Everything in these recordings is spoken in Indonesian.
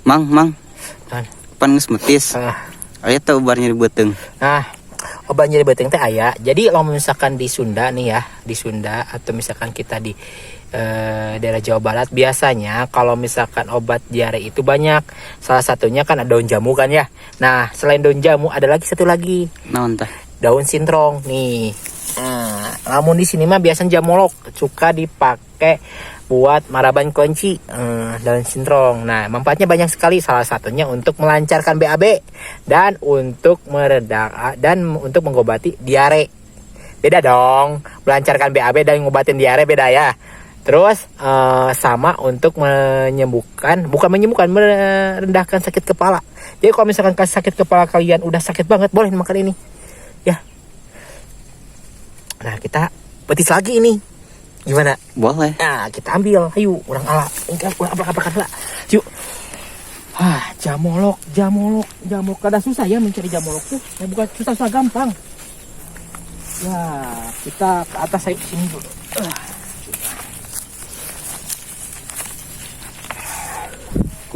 Mang, Nah. pan geus metis. Aya teh obat nyeri beuteung. Nah, obat nyeri beuteung teh aya. Jadi kalau misalkan di Sunda nih ya, di Sunda atau misalkan kita di daerah Jawa Barat, biasanya kalau misalkan obat diare itu banyak. Salah satunya kan ada daun jamu kan ya. Nah, selain daun jamu ada lagi satu lagi. Naon tah? Daun sintrong nih. Nah, namun di sini mah biasanya jamolok suka dipakai buat maraban kunci, daun sintrong. Nah, manfaatnya banyak sekali. Salah satunya untuk melancarkan BAB dan untuk meredak dan untuk mengobati diare. Beda dong, melancarkan BAB dan ngobatin diare beda ya. Terus sama untuk bukan menyembuhkan, merendahkan sakit kepala. Jadi kalau misalkan sakit kepala kalian udah sakit banget, boleh makan ini. Ya. Nah, kita petis lagi ini. Gimana? Boleh. Nah, kita ambil. Ayo, orang ala. Enggak, apa lah. Yuk. Jamolok. Kada susah ya mencari jamolok tuh. Ya bukan susah gampang. Ya, kita ke atas saya sini dulu.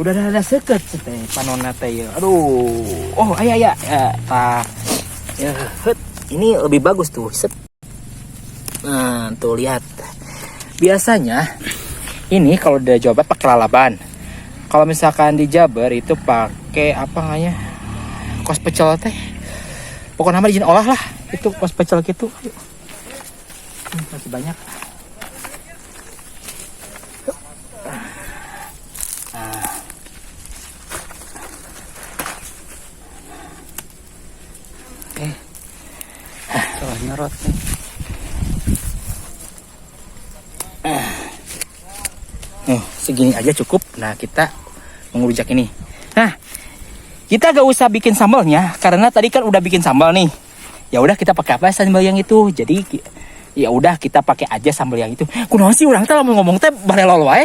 Udah ada seket teh panonna teh ya. Aduh. Oh, aya. Ya, tah. Ya, ini lebih bagus tuh. Set. Nah, tuh lihat. Biasanya ini kalau di Jawa Barat pakai lalaban. Kalau misalkan di Jabar itu pakai apa namanya? Kos pecel teh. Pokoknya nama izin olah lah. Itu kos pecel gitu. Masih banyak. Salah nyorot nih. Segini aja cukup. Nah, kita mengerujak ini. Nah, kita gak usah bikin sambalnya karena tadi kan udah bikin sambal nih. Ya udah kita pakai apa sambal yang itu. Jadi ya udah kita pakai aja sambal yang itu. Kunaon sih urang teh lamun ngomong teh balelol wae.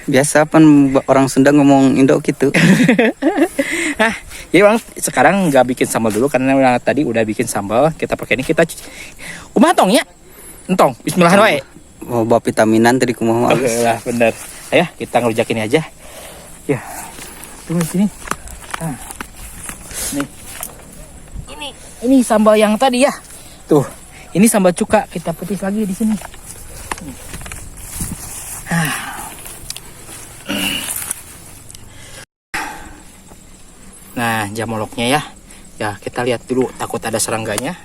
Biasa pan orang Sunda ngomong Indo gitu. Nah, jadi orang sekarang nggak bikin sambal dulu karena tadi udah bikin sambal. Kita pakai ini, kita kumaha tong ya? Entong, bismillah wae. Mau bawa vitaminan tadi kumaha halus. Lah, bener. Ayo, kita ngerujak ini aja. Ya. Tunggu sini. Nah. Nih. Ini sambal yang tadi ya. Tuh. Ini sambal cuka, kita petis lagi di sini. Nah, jamoloknya ya. Ya, kita lihat dulu, takut ada serangganya.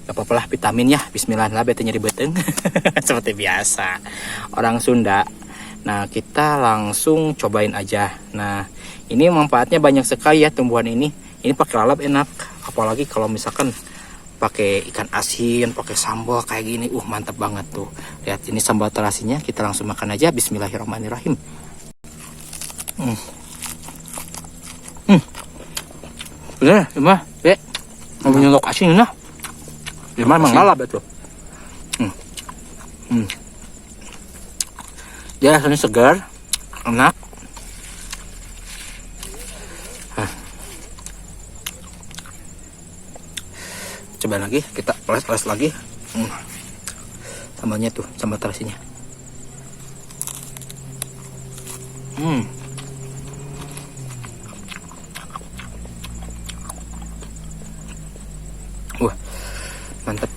Gak apa-apa lah, vitamin ya. Bismillah lah, bete nyeri beteng. Seperti biasa. Orang Sunda. Nah, kita langsung cobain aja. Nah, ini manfaatnya banyak sekali ya tumbuhan ini. Ini pakai lalap enak. Apalagi kalau misalkan pakai ikan asin, pakai sambal kayak gini. Mantap banget tuh. Lihat, ini sambal terasinya. Kita langsung makan aja. Bismillahirrahmanirrahim. Bener, mah, mau nyolok asin nah. Gimana emang lalap itu? Dia rasanya segar, enak. Coba lagi, kita oles-oles lagi. Sambalnya tuh, sambal terasinya. Wah, mantap.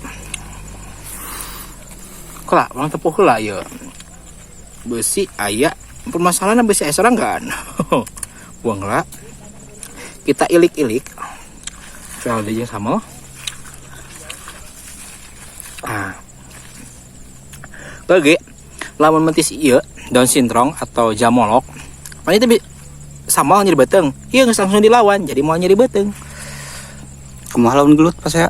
Kelak, mantap pula ya. Besi aya, permasalahan besi seranggan. Buang lah. Kita ilik-ilik. Soal dia sama. Bagi lamun mentis iya daun sintrong atau jamolok. Apa itu sambal nyeri beteng. Iya nggak langsung dilawan, jadi mau nyeri beteng. Kumaha lawan gelut pas saya?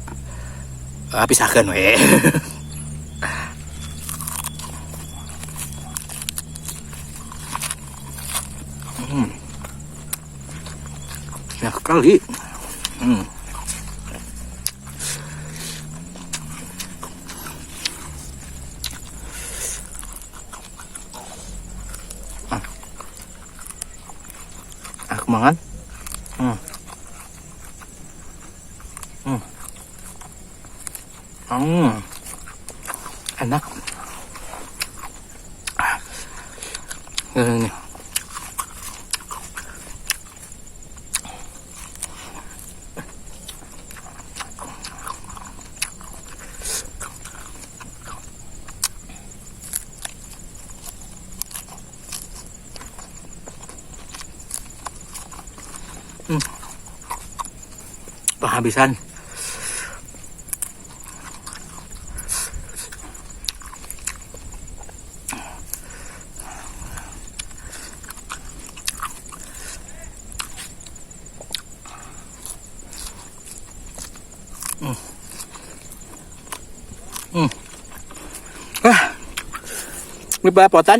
Pisahkan we. Enak sekali. Aku mangan. Enak. Ini. penghabisan. Ini balapotan.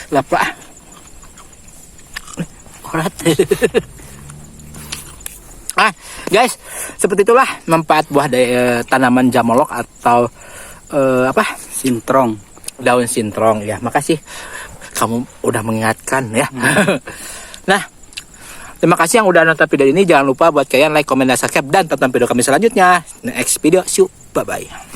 Lapar. Korat. Guys, seperti itulah manfaat buah dari tanaman jamolok atau Sintrong. daun sintrong ya. Makasih kamu udah mengingatkan ya. Nah, terima kasih yang udah nonton video ini. Jangan lupa buat kalian like, komen, dan subscribe, dan tonton video kami selanjutnya. Next video, see you, bye bye.